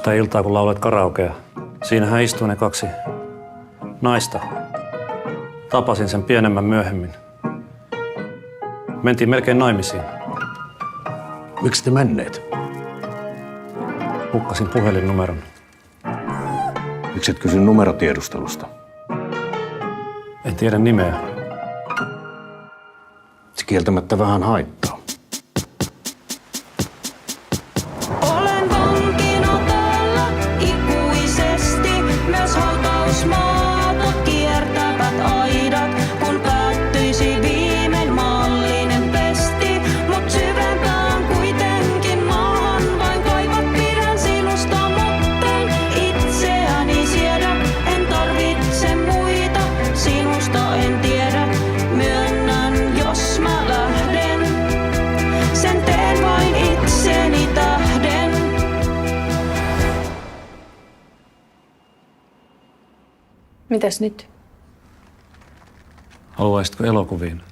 sitä iltaa, kun laulet karaokea. Siinähän istuu ne kaksi naista. Tapasin sen pienemmän myöhemmin. Mentiin melkein naimisiin. Miksi te menneet? Hukkasin puhelinnumeron. Miksi et kysy numerotiedustelusta? En tiedä nimeä. Se kieltämättä vähän haittaa. Olen vankina täällä ikuisesti, myös hautausmaata kiertävät aidat, kun päättyisi viimein maallinen pesti. Mut syvempään kuitenkin maahan vain kaivat, pidän sinusta, mutten itseäni siedä. En tarvitse muita, sinusta en tiedä, myönnän jos mä lähden. Sen teen vain itseni tähden. Mitäs nyt? Haluaisitko elokuviin?